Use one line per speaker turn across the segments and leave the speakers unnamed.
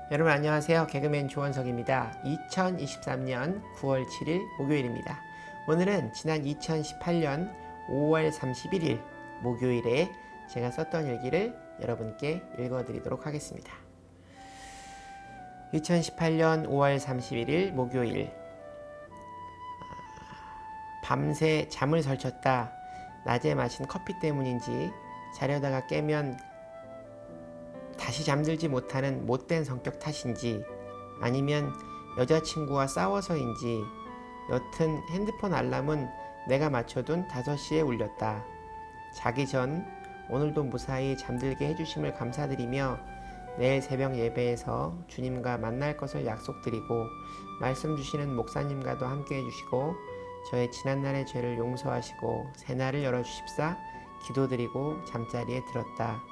여러분 안녕하세요. 개그맨 조원석입니다. 2023년 9월 7일 목요일입니다. 오늘은 지난 2018년 5월 31일 목요일에 제가 썼던 일기를 여러분께 읽어드리도록 하겠습니다. 2018년 5월 31일 목요일. 밤새 잠을 설쳤다. 낮에 마신 커피 때문인지 자려다가 깨면 다시 잠들지 못하는 못된 성격 탓인지 아니면 여자친구와 싸워서인지 여튼 핸드폰 알람은 내가 맞춰둔 5시에 울렸다. 자기 전 오늘도 무사히 잠들게 해주심을 감사드리며 내일 새벽 예배에서 주님과 만날 것을 약속드리고 말씀 주시는 목사님과도 함께 해주시고 저의 지난날의 죄를 용서하시고 새날을 열어주십사 기도드리고 잠자리에 들었다.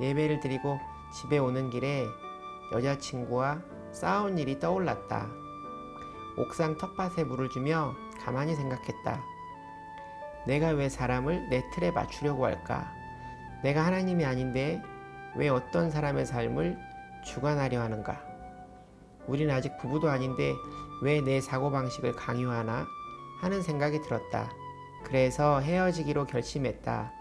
예배를 드리고 집에 오는 길에 여자친구와 싸운 일이 떠올랐다. 옥상 텃밭에 물을 주며 가만히 생각했다. 내가 왜 사람을 내 틀에 맞추려고 할까? 내가 하나님이 아닌데 왜 어떤 사람의 삶을 주관하려 하는가? 우린 아직 부부도 아닌데 왜 내 사고방식을 강요하나? 하는 생각이 들었다. 그래서 헤어지기로 결심했다.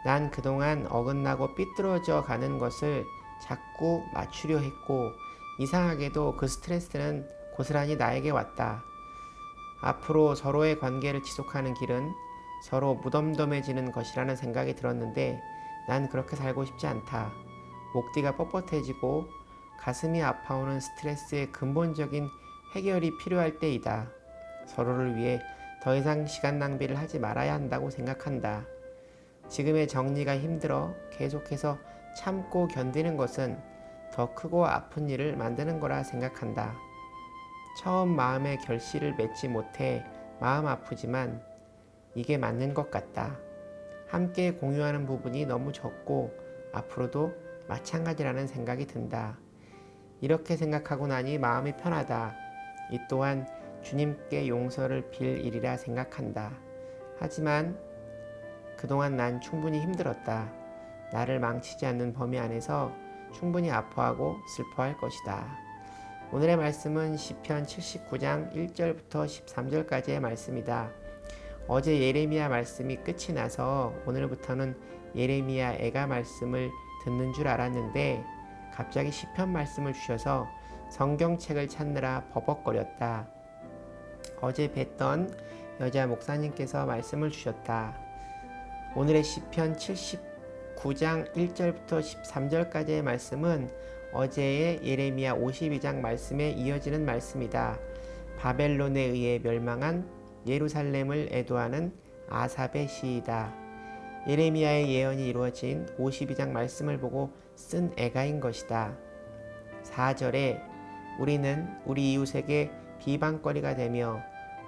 난 그동안 어긋나고 삐뚤어져 가는 것을 자꾸 맞추려 했고 이상하게도 그 스트레스는 고스란히 나에게 왔다. 앞으로 서로의 관계를 지속하는 길은 서로 무덤덤해지는 것이라는 생각이 들었는데 난 그렇게 살고 싶지 않다. 목뒤가 뻣뻣해지고 가슴이 아파오는 스트레스의 근본적인 해결이 필요할 때이다. 서로를 위해 더 이상 시간 낭비를 하지 말아야 한다고 생각한다. 지금의 정리가 힘들어 계속해서 참고 견디는 것은 더 크고 아픈 일을 만드는 거라 생각한다. 처음 마음의 결실을 맺지 못해 마음 아프지만 이게 맞는 것 같다. 함께 공유하는 부분이 너무 적고 앞으로도 마찬가지라는 생각이 든다. 이렇게 생각하고 나니 마음이 편하다. 이 또한 주님께 용서를 빌 일이라 생각한다. 하지만 그동안 난 충분히 힘들었다. 나를 망치지 않는 범위 안에서 충분히 아파하고 슬퍼할 것이다. 오늘의 말씀은 시편 79장 1절부터 13절까지의 말씀이다. 어제 예레미야 말씀이 끝이 나서 오늘부터는 예레미야 애가 말씀을 듣는 줄 알았는데 갑자기 시편 말씀을 주셔서 성경책을 찾느라 버벅거렸다. 어제 뵀던 여자 목사님께서 말씀을 주셨다. 오늘의 시편 79장 1절부터 13절까지의 말씀은 어제의 예레미야 52장 말씀에 이어지는 말씀이다. 바벨론에 의해 멸망한 예루살렘을 애도하는 아삽의 시이다. 예레미야의 예언이 이루어진 52장 말씀을 보고 쓴 애가인 것이다. 4절에 우리는 우리 이웃에게 비방거리가 되며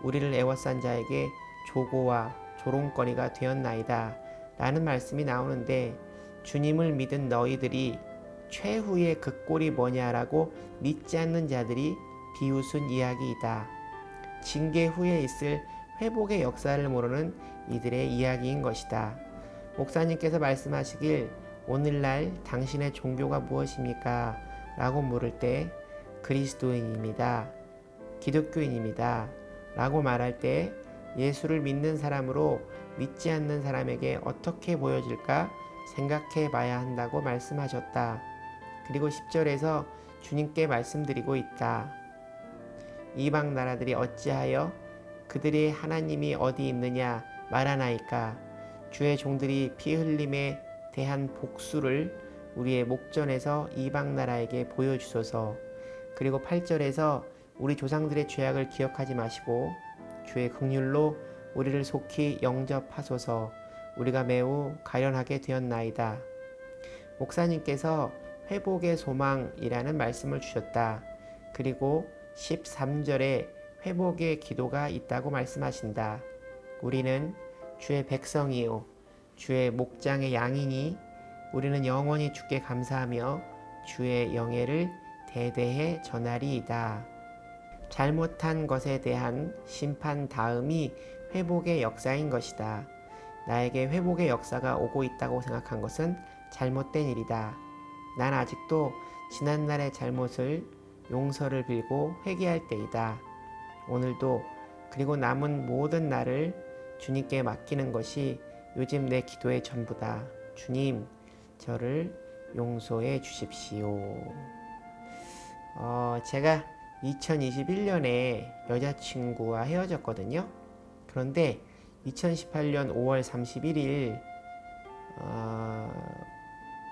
우리를 애워싼 자에게 조고와 조롱거리가 되었나이다 라는 말씀이 나오는데 주님을 믿은 너희들이 최후의 그 꼴이 뭐냐라고 믿지 않는 자들이 비웃은 이야기이다. 징계 후에 있을 회복의 역사를 모르는 이들의 이야기인 것이다. 목사님께서 말씀하시길 오늘날 당신의 종교가 무엇입니까? 라고 물을 때 그리스도인입니다. 기독교인입니다. 라고 말할 때 예수를 믿는 사람으로 믿지 않는 사람에게 어떻게 보여질까 생각해 봐야 한다고 말씀하셨다. 그리고 10절에서 주님께 말씀드리고 있다. 이방 나라들이 어찌하여 그들의 하나님이 어디 있느냐 말하나이까. 주의 종들이 피 흘림에 대한 복수를 우리의 목전에서 이방 나라에게 보여주소서. 그리고 8절에서 우리 조상들의 죄악을 기억하지 마시고 주의 긍휼로 우리를 속히 영접하소서. 우리가 매우 가련하게 되었나이다. 목사님께서 회복의 소망이라는 말씀을 주셨다. 그리고 13절에 회복의 기도가 있다고 말씀하신다. 우리는 주의 백성이요 주의 목장의 양이니 우리는 영원히 주께 감사하며 주의 영예를 대대해 전하리이다. 잘못한 것에 대한 심판 다음이 회복의 역사인 것이다. 나에게 회복의 역사가 오고 있다고 생각한 것은 잘못된 일이다. 난 아직도 지난날의 잘못을 용서를 빌고 회개할 때이다. 오늘도 그리고 남은 모든 날을 주님께 맡기는 것이 요즘 내 기도의 전부다. 주님, 저를 용서해 주십시오. 제가 2021년에 여자친구와 헤어졌거든요. 그런데 2018년 5월 31일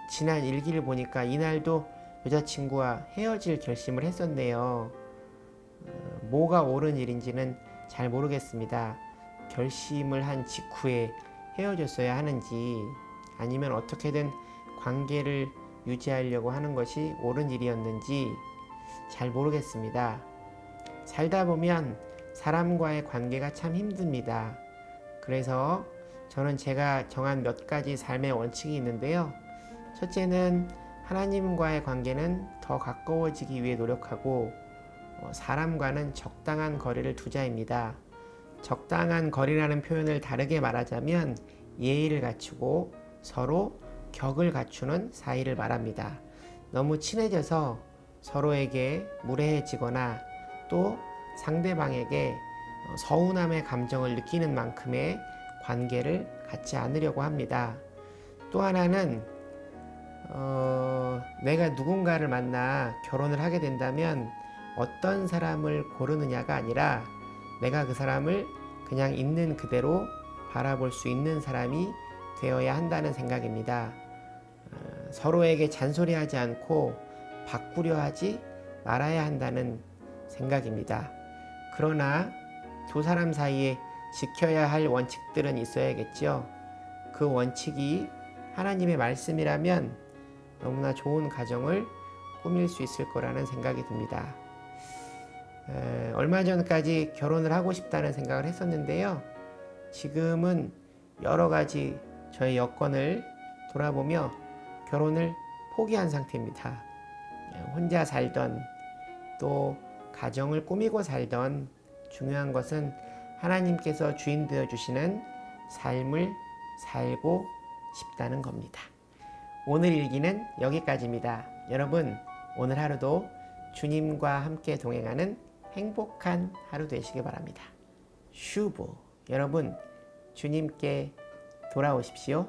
지난 일기를 보니까 이날도 여자친구와 헤어질 결심을 했었네요. 뭐가 옳은 일인지는 잘 모르겠습니다. 결심을 한 직후에 헤어졌어야 하는지 아니면 어떻게든 관계를 유지하려고 하는 것이 옳은 일이었는지 잘 모르겠습니다. 살다 보면 사람과의 관계가 참 힘듭니다. 그래서 저는 제가 정한 몇 가지 삶의 원칙이 있는데요. 첫째는 하나님과의 관계는 더 가까워지기 위해 노력하고 사람과는 적당한 거리를 두자입니다. 적당한 거리라는 표현을 다르게 말하자면 예의를 갖추고 서로 격을 갖추는 사이를 말합니다. 너무 친해져서 서로에게 무례해지거나 또 상대방에게 서운함의 감정을 느끼는 만큼의 관계를 갖지 않으려고 합니다. 또 하나는 내가 누군가를 만나 결혼을 하게 된다면 어떤 사람을 고르느냐가 아니라 내가 그 사람을 그냥 있는 그대로 바라볼 수 있는 사람이 되어야 한다는 생각입니다. 서로에게 잔소리하지 않고 바꾸려 하지 말아야 한다는 생각입니다. 그러나 두 사람 사이에 지켜야 할 원칙들은 있어야겠죠. 그 원칙이 하나님의 말씀이라면 너무나 좋은 가정을 꾸밀 수 있을 거라는 생각이 듭니다. 얼마 전까지 결혼을 하고 싶다는 생각을 했었는데요. 지금은 여러 가지 저의 여건을 돌아보며 결혼을 포기한 상태입니다. 혼자 살던 또 가정을 꾸미고 살던 중요한 것은 하나님께서 주인 되어 주시는 삶을 살고 싶다는 겁니다. 오늘 일기는 여기까지입니다. 여러분, 오늘 하루도 주님과 함께 동행하는 행복한 하루 되시기 바랍니다. 슈보, 여러분 주님께 돌아오십시오.